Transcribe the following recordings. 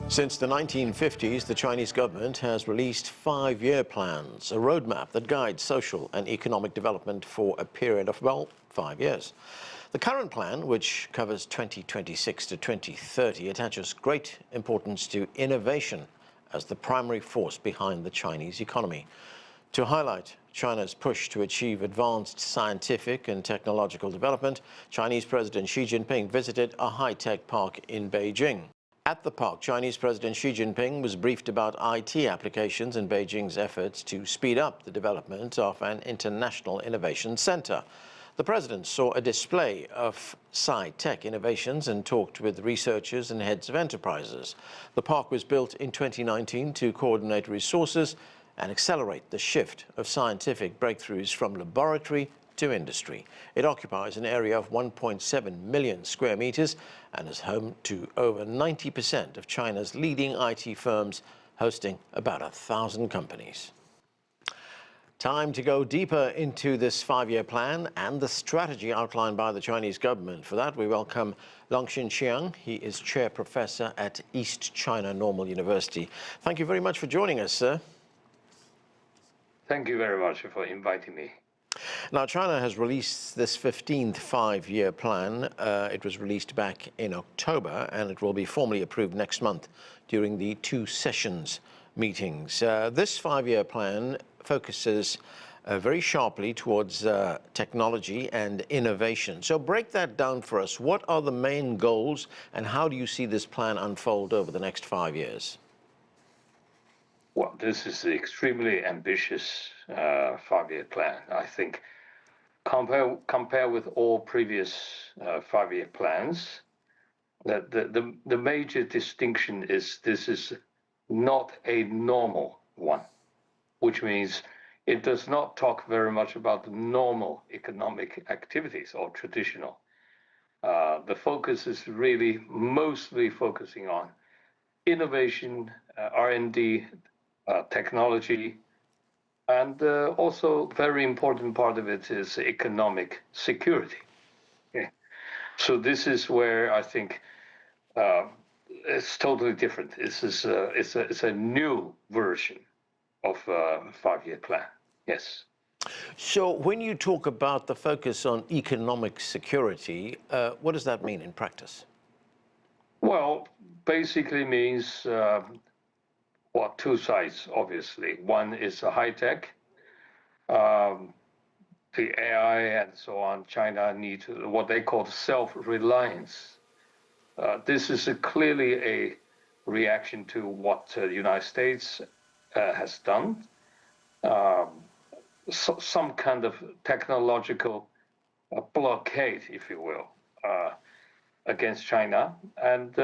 Since the 1950s, the Chinese government has released 5-year plans, a roadmap that guides social and economic development for a period of, well, 5 years. The current plan, which covers 2026 to 2030, attaches great importance to innovation as the primary force behind the Chinese economy. To highlight China's push to achieve advanced scientific and technological development, Chinese President Xi Jinping visited a high-tech park in Beijing. At the park, Chinese President Xi Jinping was briefed about IT applications and Beijing's efforts to speed up the development of an international innovation center. The president saw a display of sci-tech innovations and talked with researchers and heads of enterprises. The park was built in 2019 to coordinate resources and accelerate the shift of scientific breakthroughs from laboratory to industry. It occupies an area of 1.7 million square meters and is home to over 90% of China's leading IT firms, hosting about 1,000 companies. Time to go deeper into this 5-year plan and the strategy outlined by the Chinese government. For that, we welcome Lanxin Xiang. He is chair professor at East China Normal University. Thank you very much for joining us, sir. Thank you very much for inviting me. Now, China has released this 15th 5-year plan. It was released back in October, and it will be formally approved next month during the 2 sessions meetings. This 5-year plan focuses very sharply towards technology and innovation. So break that down for us. What are the main goals, and how do you see this plan unfold over the next 5 years? Well, this is an extremely ambitious 5-year plan. I think compare with all previous 5-year plans, the major distinction is this is not a normal one, which means it does not talk very much about the normal economic activities or traditional. The focus is really mostly focusing on innovation, R&D, technology, and also very important part of it is economic security. Okay. So this is where I think it's totally different. It's a new version of a 5-year plan. Yes. So when you talk about the focus on economic security, what does that mean in practice? Well, basically means well, 2 sides, obviously. One is high tech, the AI and so on. China needs what they call self-reliance. This is clearly a reaction to what the United States has done. Some kind of technological blockade, if you will, against China. And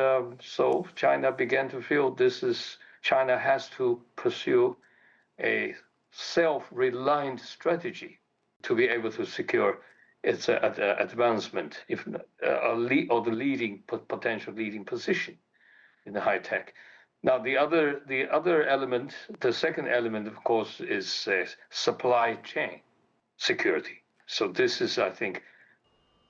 so China began to feel China has to pursue a self-reliant strategy to be able to secure its advancement, or the leading potential leading position in the high tech. Now, the other element, the second element, of course, is supply chain security. So this is, I think,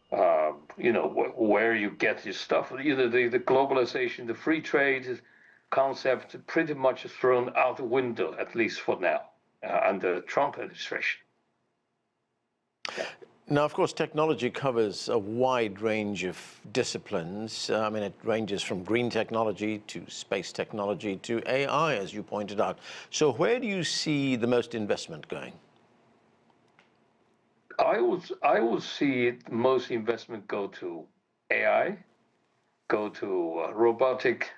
where you get your stuff. Either the globalization, the free trade concept pretty much thrown out the window, at least for now, under the Trump administration. Yeah. Now, of course, technology covers a wide range of disciplines. I mean, it ranges from green technology to space technology to AI, as you pointed out. So where do you see the most investment going? I would see most investment go to AI, go to robotic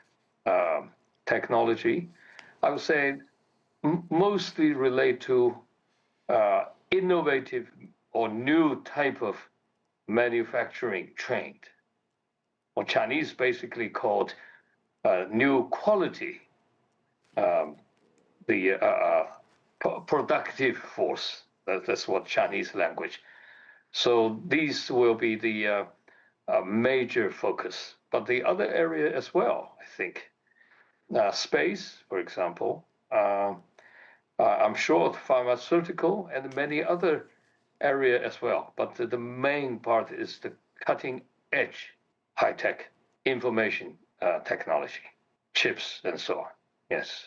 technology. I would say mostly relate to innovative or new type of manufacturing trend, or Chinese basically called new quality, the productive force. That's what Chinese language. So these will be the major focus. But the other area as well, I think, space, for example, I'm sure pharmaceutical and many other area as well. But the main part is the cutting edge high-tech information technology. chips and so on. Yes.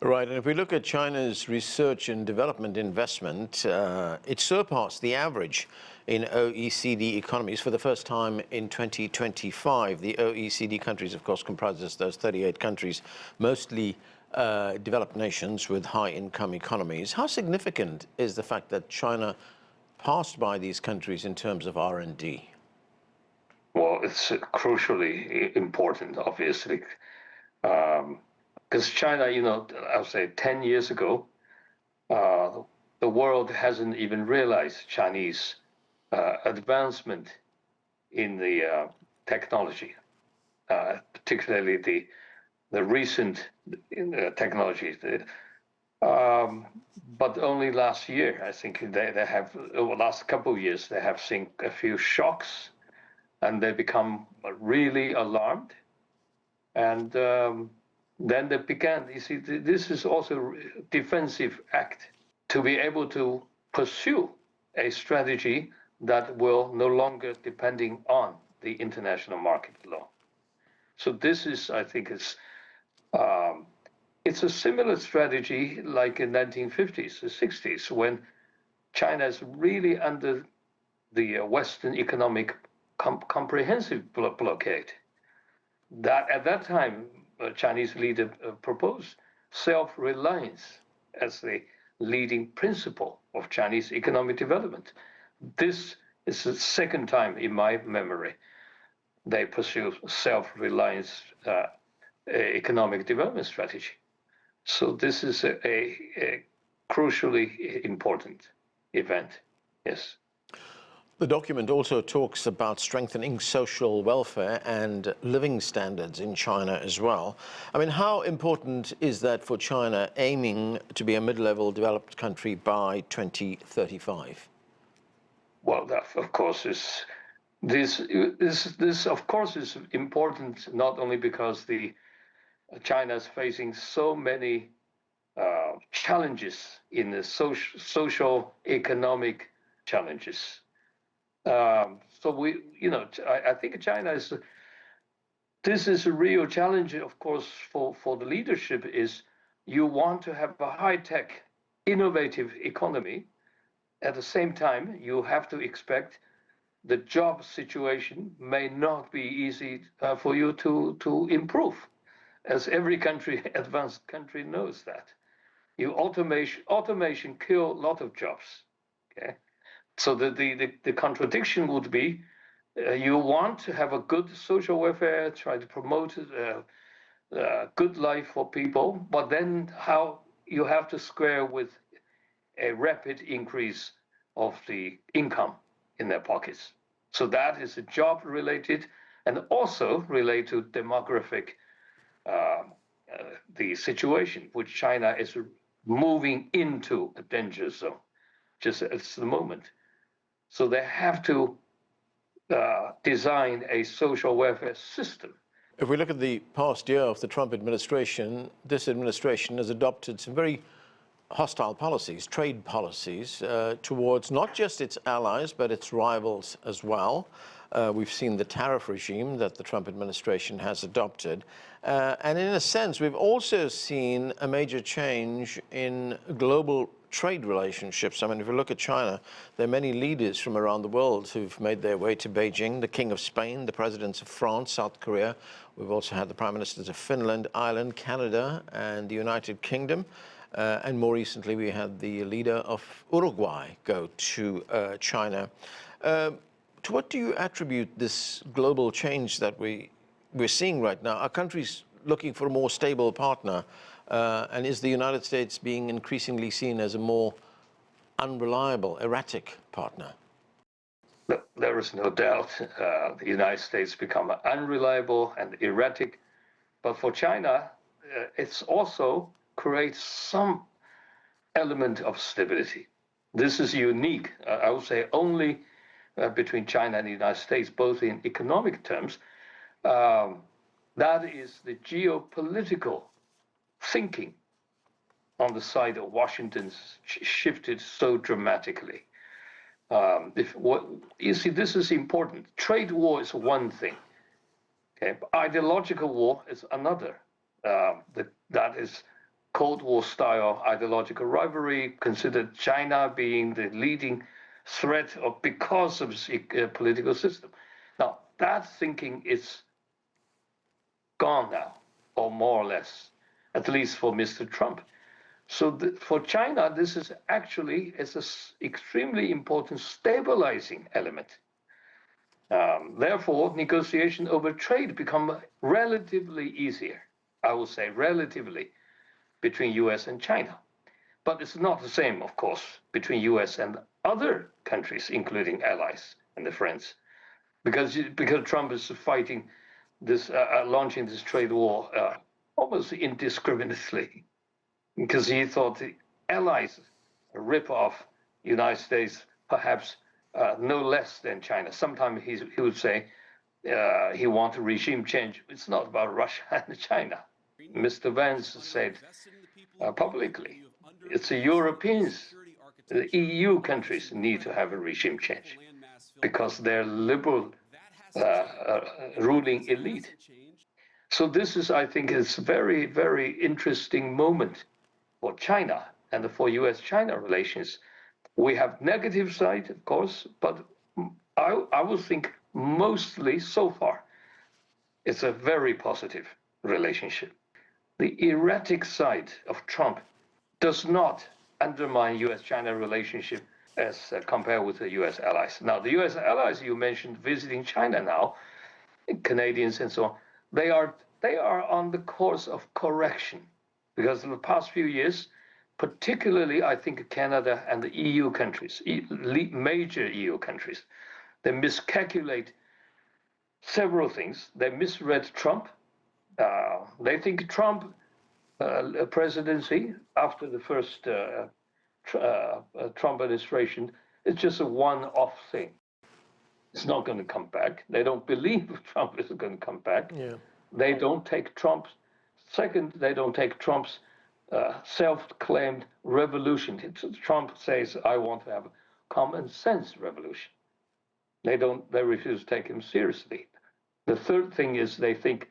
Right, and if we look at China's research and development investment, it surpassed the average in OECD economies for the first time in 2025. The OECD countries, of course, comprises those 38 countries, mostly developed nations with high-income economies. How significant is the fact that China passed by these countries in terms of R&D? Well, it's crucially important, obviously. Because China, I would say 10 years ago, the world hasn't even realized Chinese advancement in the technology, particularly the recent technologies. But only last year, I think they have, over the last couple of years, they have seen a few shocks, and they become really alarmed. And then they began, you see, this is also a defensive act to be able to pursue a strategy that will no longer depending on the international market law. So this is, I think, it's a similar strategy like in 1950s, the 60s, when China is really under the Western economic comprehensive blockade. That at that time, a Chinese leader proposed self-reliance as the leading principle of Chinese economic development. This is the second time in my memory they pursue self-reliance economic development strategy. So this is a crucially important event, yes. The document also talks about strengthening social welfare and living standards in China as well. I mean, how important is that for China aiming to be a mid-level developed country by 2035? Well, that of course this of course is important not only because China is facing so many challenges in the social economic challenges. So I think this is a real challenge, of course, for the leadership is you want to have a high-tech, innovative economy. At the same time, you have to expect the job situation may not be easy for you to improve, as every country, advanced country knows that. Automation kill a lot of jobs, okay? So the contradiction would be you want to have a good social welfare, try to promote a good life for people, but then how you have to square with a rapid increase of the income in their pockets. So that is a job related and also related to demographic, the situation which China is moving into a danger zone just at the moment. So they have to design a social welfare system. If we look at the past year of the Trump administration, this administration has adopted some very hostile policies, trade policies, towards not just its allies, but its rivals as well. We've seen the tariff regime that the Trump administration has adopted. And in a sense, we've also seen a major change in global trade relationships. I mean, if you look at China, there are many leaders from around the world who've made their way to Beijing, the King of Spain, the presidents of France, South Korea. We've also had the prime ministers of Finland, Ireland, Canada, and the United Kingdom. And more recently, we had the leader of Uruguay go to China. To what do you attribute this global change that we're seeing right now? Are countries looking for a more stable partner? And is the United States being increasingly seen as a more unreliable, erratic partner? There is no doubt the United States become unreliable and erratic. But for China, it's also creates some element of stability. This is unique, I would say, only between China and the United States, both in economic terms. That is the geopolitical thinking on the side of Washington shifted so dramatically. You see, this is important. Trade war is one thing. Okay, ideological war is another. that is Cold War style ideological rivalry, considered China being the leading threat because of the political system. Now, that thinking is gone now, or more or less, at least for Mr. Trump. So for China, this is actually an extremely important stabilizing element. Therefore, negotiation over trade become relatively easier, I would say relatively, between US and China. But it's not the same, of course, between US and other countries, including allies and the friends, because Trump is fighting this, launching this trade war almost indiscriminately, because he thought the allies rip off the United States perhaps no less than China. Sometimes he would say he wants a regime change. It's not about Russia and China. Mr. Vance said publicly, it's the Europeans, the EU countries need to have a regime change because they're liberal ruling elite. So this is, I think, is a very, very interesting moment for China and for US-China relations. We have negative side, of course, but I would think mostly so far it's a very positive relationship. The erratic side of Trump does not undermine US-China relationship as compared with the US allies. Now, the US allies you mentioned visiting China now, Canadians and so on, they are on the course of correction because in the past few years, particularly, I think Canada and the EU countries, major EU countries, they miscalculate several things. They misread Trump. They think Trump presidency after the first Trump administration is just a one-off thing. It's not going to come back. They don't believe Trump is going to come back. Yeah. They don't take Trump's, second, they don't take Trump's self-claimed revolution. Trump says, I want to have a common sense revolution. They refuse to take him seriously. The third thing is they think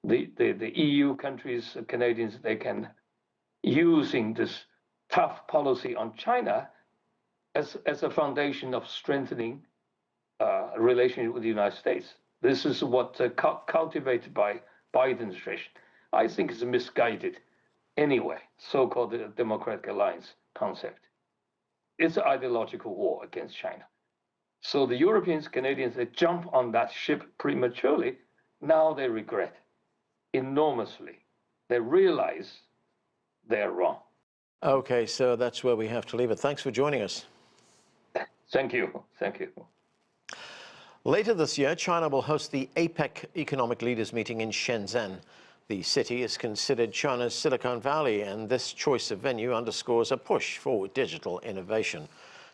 the EU countries, Canadians, they can using this tough policy on China as a foundation of strengthening relationship with the United States. This is what cultivated by Biden administration. I think it's misguided anyway, so-called democratic alliance concept. It's an ideological war against China. So the Europeans, Canadians, they jump on that ship prematurely. Now they regret enormously. They realize they're wrong. Okay, so that's where we have to leave it. Thanks for joining us. Thank you. Thank you. Later this year, China will host the APEC Economic Leaders meeting in Shenzhen. The city is considered China's Silicon Valley, and this choice of venue underscores a push for digital innovation.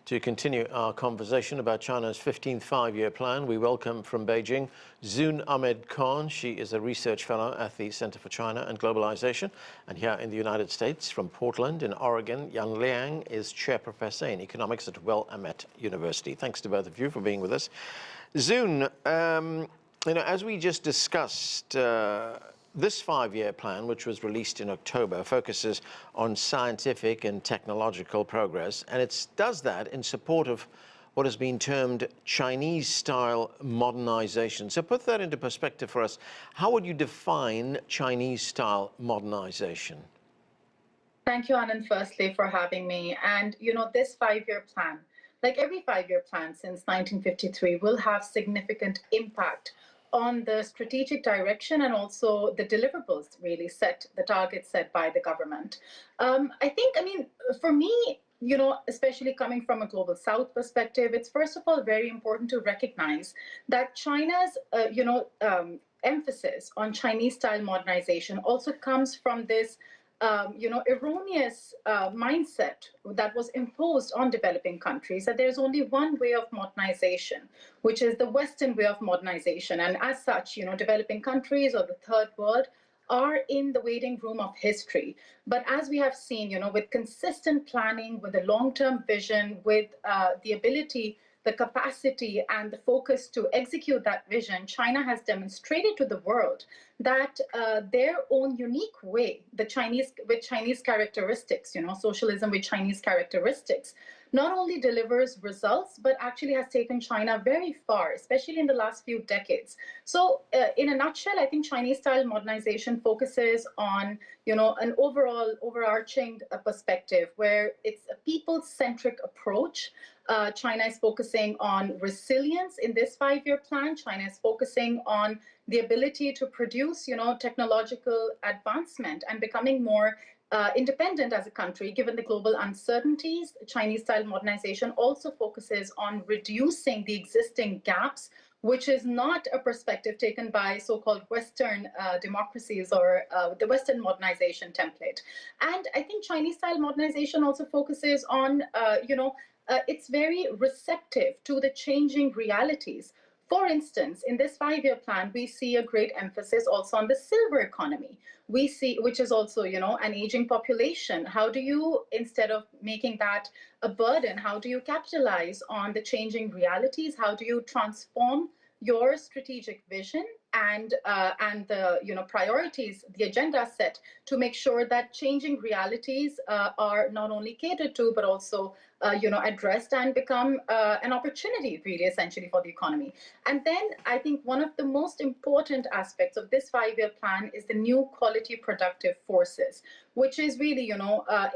To continue our conversation about China's 15th five-year plan, we welcome from Beijing Zoon Ahmed Khan. She is a research fellow at the Center for China and Globalization. And here in the United States, from Portland in Oregon, Liang is chair professor in economics at Willamette University. Thanks to both of you for being with us. Zoon, as we just discussed, this five-year plan, which was released in October, focuses on scientific and technological progress, and it does that in support of what has been termed Chinese-style modernization. So put that into perspective for us. How would you define Chinese-style modernization? Thank you, Anand, firstly, for having me. And, this five-year plan, like every five-year plan since 1953, will have significant impact on the strategic direction and also the deliverables really the targets set by the government. For me, especially coming from a global South perspective, it's first of all very important to recognize that China's, emphasis on Chinese-style modernization also comes from this erroneous mindset that was imposed on developing countries that there's only one way of modernization, which is the Western way of modernization. And as such, developing countries or the third world are in the waiting room of history. But as we have seen, with consistent planning, with a long-term vision, with the ability the capacity and the focus to execute that vision, China has demonstrated to the world that their own unique way, the Chinese with Chinese characteristics, socialism with Chinese characteristics, not only delivers results, but actually has taken China very far, especially in the last few decades. So in a nutshell, I think Chinese-style modernization focuses on, an overall overarching perspective where it's a people-centric approach. China is focusing on resilience in this 5-year plan. China is focusing on the ability to produce, technological advancement and becoming more independent as a country, given the global uncertainties. Chinese-style modernization also focuses on reducing the existing gaps, which is not a perspective taken by so-called Western democracies or the Western modernization template. And I think Chinese-style modernization also focuses on, it's very receptive to the changing realities. For instance, in this 5-year plan, we see a great emphasis also on the silver economy. We see, which is also, an aging population. How do you, instead of making that a burden, how do you capitalize on the changing realities? How do you transform your strategic vision and the priorities, the agenda set to make sure that changing realities are not only catered to, but also addressed and become an opportunity, really, essentially, for the economy. And then I think one of the most important aspects of this 5-year plan is the new quality productive forces, which is really,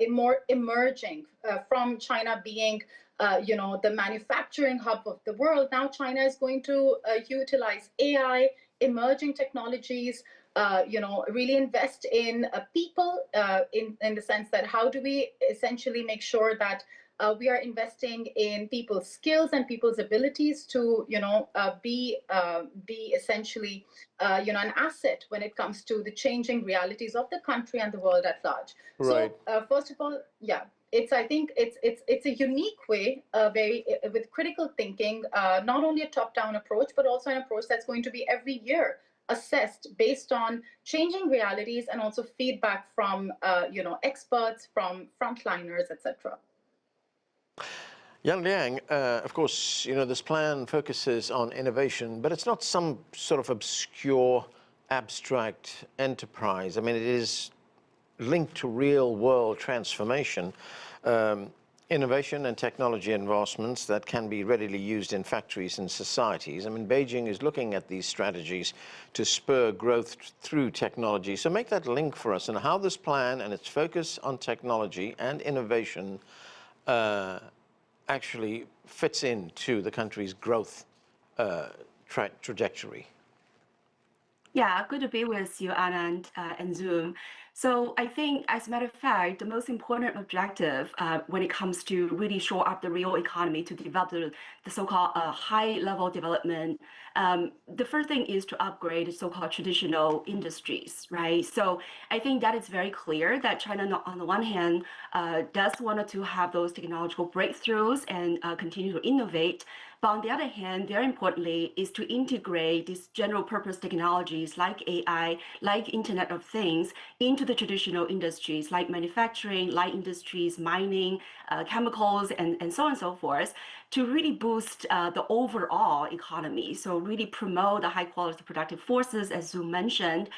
more emerging from China being the manufacturing hub of the world. Now China is going to utilize AI, emerging technologies, really invest in people in the sense that how do we essentially make sure that we are investing in people's skills and people's abilities to, be essentially, an asset when it comes to the changing realities of the country and the world at large. Right. So, first of all, yeah. I think it's a unique way, very with critical thinking, not only a top-down approach, but also an approach that's going to be every year assessed based on changing realities and also feedback from experts, from frontliners, etc. Liang, of course, this plan focuses on innovation, but it's not some sort of obscure, abstract enterprise. I mean, it is linked to real-world transformation, innovation and technology advancements that can be readily used in factories and societies. I mean, Beijing is looking at these strategies to spur growth through technology. So make that link for us and how this plan and its focus on technology and innovation actually fits into the country's growth trajectory. Yeah, good to be with you, Anand, and Zoom. So I think, as a matter of fact, the most important objective when it comes to really shore up the real economy to develop the so-called high-level development, the first thing is to upgrade so-called traditional industries, right? So I think that is very clear that China, on the one hand, does want to have those technological breakthroughs and continue to innovate. But on the other hand, very importantly, is to integrate these general purpose technologies like AI, like Internet of Things, into the traditional industries like manufacturing, light industries, mining, chemicals, and so on and so forth, to really boost the overall economy. So really promote the high quality productive forces, as Zoom mentioned,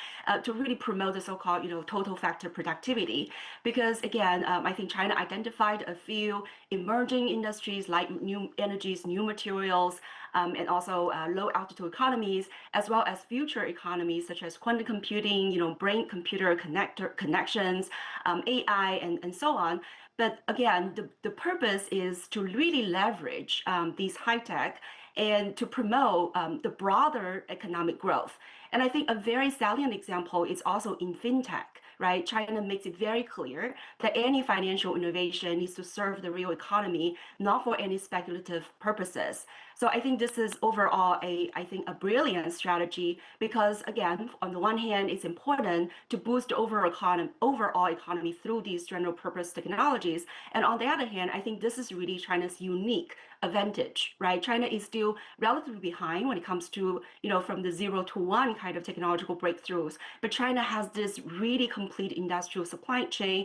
to really promote the so-called total factor productivity. Because again, I think China identified a few emerging industries like new energies, new materials, and also low altitude economies, as well as future economies such as quantum computing, brain-computer connections, AI, and so on. But again, the purpose is to really leverage these high tech and to promote the broader economic growth. And I think a very salient example is also in fintech. Right? China makes it very clear that any financial innovation needs to serve the real economy, not for any speculative purposes. So I think this is overall a brilliant strategy because, again, on the one hand, it's important to boost the overall economy through these general purpose technologies. And on the other hand, I think this is really China's unique advantage, right? China is still relatively behind when it comes to, from the 0 to 1 kind of technological breakthroughs. But China has this really complete industrial supply chain,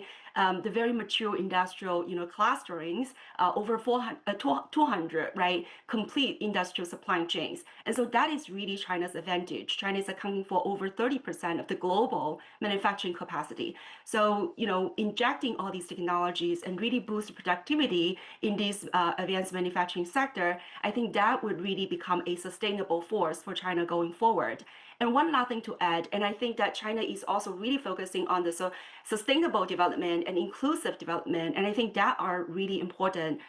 the very mature industrial, clusterings, over 200, right, complete industrial supply chains. And so that is really China's advantage. China is accounting for over 30% of the global manufacturing capacity. So, injecting all these technologies and really boost productivity in this advanced manufacturing sector, I think that would really become a sustainable force for China going forward. And one last thing to add, and I think that China is also really focusing on the sustainable development and inclusive development, and I think that are really important,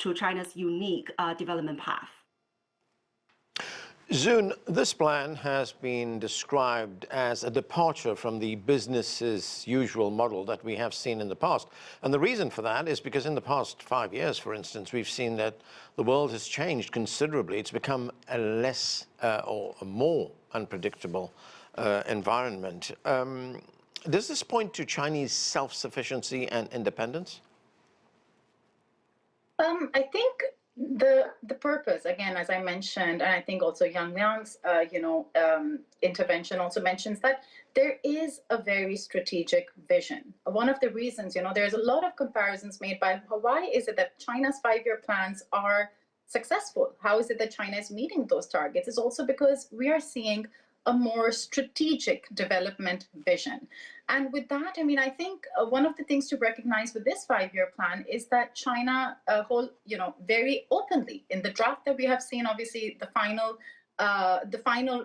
to China's unique development path. Zoon, this plan has been described as a departure from the business as usual model that we have seen in the past. And the reason for that is because in the past 5 years, for instance, we've seen that the world has changed considerably. It's become a less or a more unpredictable environment. Does this point to Chinese self-sufficiency and independence? I think the purpose, again, as I mentioned, and I think also Liang's intervention also mentions that there is a very strategic vision. One of the reasons, there's a lot of comparisons made by why is it that China's 5-year plans are successful? How is it that China is meeting those targets? It's also because we are seeing a more strategic development vision. And with that, I think one of the things to recognize with this 5-year plan is that China very openly in the draft that we have seen, obviously the final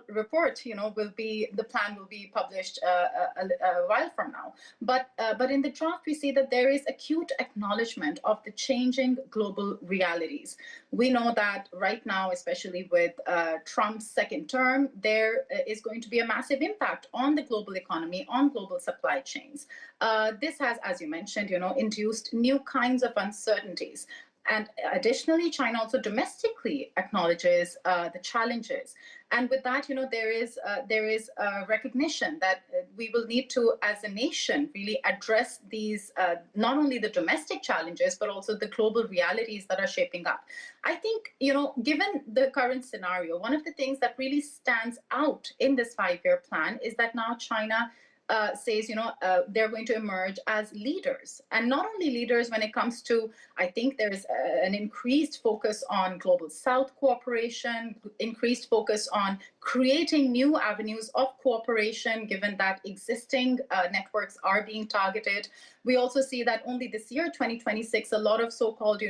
report, the plan will be published a while from now. But in the draft, we see that there is acute acknowledgement of the changing global realities. We know that right now, especially with Trump's second term, there is going to be a massive impact on the global economy, on global supply chains. This has, as you mentioned, induced new kinds of uncertainties. And additionally, China also domestically acknowledges the challenges. And with that, there is a recognition that we will need to, as a nation, really address these, not only the domestic challenges, but also the global realities that are shaping up. I think, given the current scenario, one of the things that really stands out in this 5-year plan is that now China says, they're going to emerge as leaders. And not only leaders when it comes to, I think there's an increased focus on global South cooperation, increased focus on creating new avenues of cooperation, given that existing networks are being targeted. We also see that only this year, 2026, a lot of so-called,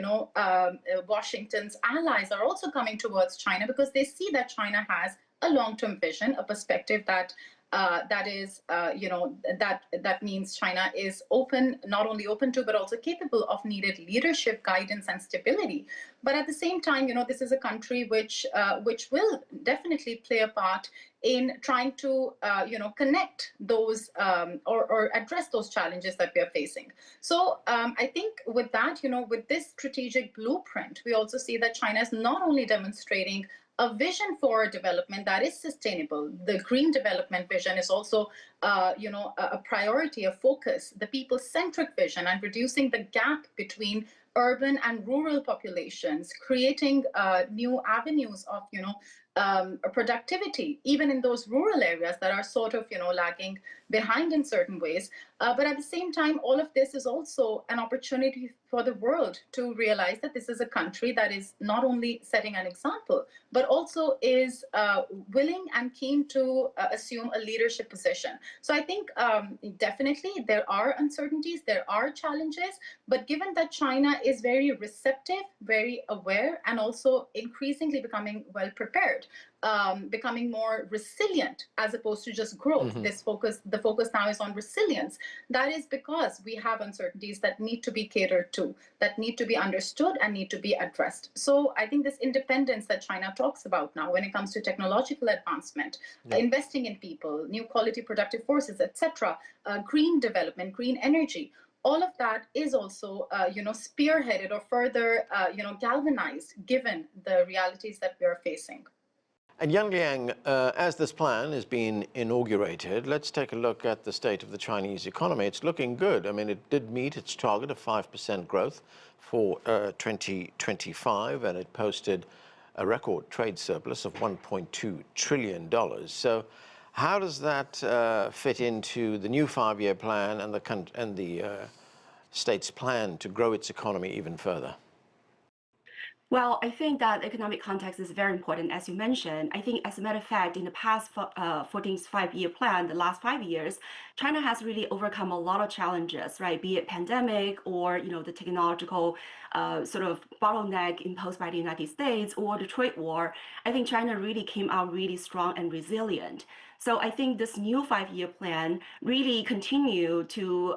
Washington's allies are also coming towards China because they see that China has a long-term vision, a perspective that means China is open, not only open to, but also capable of needed leadership, guidance, and stability. But at the same time, this is a country which will definitely play a part in trying to, connect those or address those challenges that we are facing. So I think with that, with this strategic blueprint, we also see that China is not only demonstrating a vision for development that is sustainable. The green development vision is also, a priority, a focus, the people-centric vision, and reducing the gap between urban and rural populations, creating new avenues of, productivity, even in those rural areas that are sort of, lagging behind in certain ways. But at the same time, all of this is also an opportunity for the world to realize that this is a country that is not only setting an example, but also is willing and keen to assume a leadership position. So I think definitely there are uncertainties, there are challenges, but given that China is very receptive, very aware, and also increasingly becoming well prepared, becoming more resilient as opposed to just growth. Mm-hmm. The focus now is on resilience. That is because we have uncertainties that need to be catered to, that need to be understood and need to be addressed. So I think this independence that China talks about now when it comes to technological advancement, investing in people, new quality productive forces, etc., green development, green energy, all of that is also, spearheaded or further, galvanized given the realities that we are facing. And Liang, as this plan is being inaugurated, let's take a look at the state of the Chinese economy. It's looking good. I mean, it did meet its target of 5% growth for 2025, and it posted a record trade surplus of $1.2 trillion. So How does that fit into the new 5-year plan and the state's plan to grow its economy even further? Well, I think that economic context is very important, as you mentioned. I think, as a matter of fact, in the past 14th 5-year plan, the last 5 years, China has really overcome a lot of challenges, right? Be it pandemic or the technological sort of bottleneck imposed by the United States or the trade war. I think China really came out really strong and resilient. So I think this new 5-year plan really continue to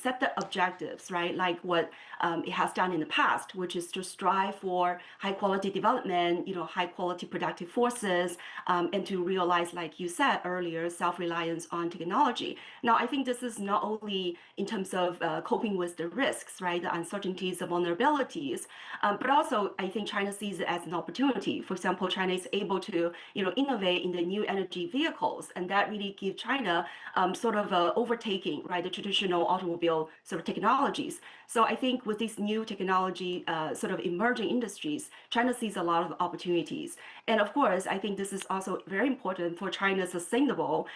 set the objectives, right? Like what it has done in the past, which is to strive for high quality development, high quality productive forces, and to realize, like you said earlier, self-reliance on technology. Now, I think this is not only in terms of coping with the risks, right? The uncertainties, the vulnerabilities, but also I think China sees it as an opportunity. For example, China is able to, innovate in the new energy vehicles, and that really gives China sort of overtaking, right, the traditional automobile sort of technologies. So I think with these new technology sort of emerging industries, China sees a lot of opportunities. And of course, I think this is also very important for China's sustainable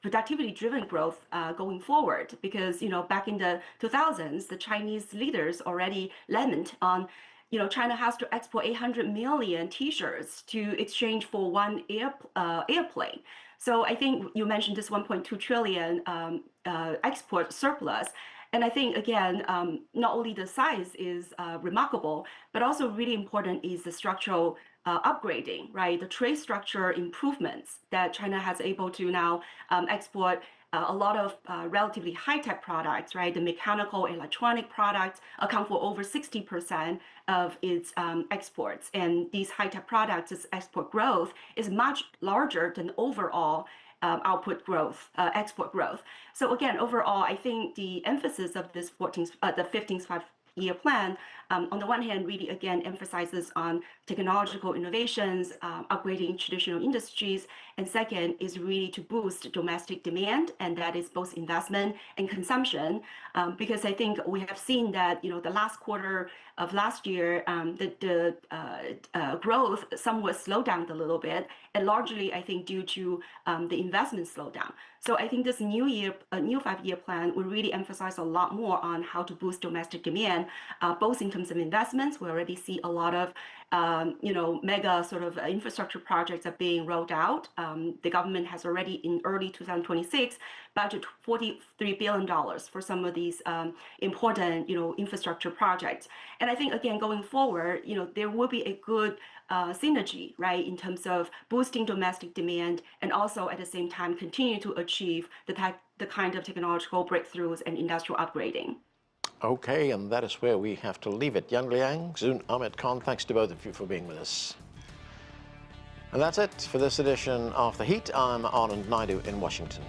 productivity-driven growth going forward, because back in the 2000s, the Chinese leaders already lament on China has to export 800 million T-shirts to exchange for one airplane. So I think you mentioned this 1.2 trillion export surplus. And I think, again, not only the size is remarkable, but also really important is the structural upgrading, right? The trade structure improvements that China has able to now export a lot of relatively high-tech products, right? The mechanical electronic products account for over 60% of its exports. And these high-tech products' export growth is much larger than overall output growth, export growth. So again, overall, I think the emphasis of this the 15th 5-year plan, on the one hand, really again emphasizes on technological innovations, upgrading traditional industries, and second is really to boost domestic demand, and that is both investment and consumption, because I think we have seen that the last quarter of last year, the growth somewhat slowed down a little bit, and largely I think due to the investment slowdown. So I think this new 5-year plan will really emphasize a lot more on how to boost domestic demand, both in terms of investments. We already see a lot of mega sort of infrastructure projects are being rolled out. The government has already in early 2026 budgeted $43 billion for some of these important infrastructure projects. And I think again going forward, there will be a good synergy, right, in terms of boosting domestic demand and also at the same time continue to achieve the kind of technological breakthroughs and industrial upgrading. Okay, and that is where we have to leave it. Liang, Zoon, Ahmed, thanks to both of you for being with us. And that's it for this edition of The Heat. I'm Anand Naidu in Washington.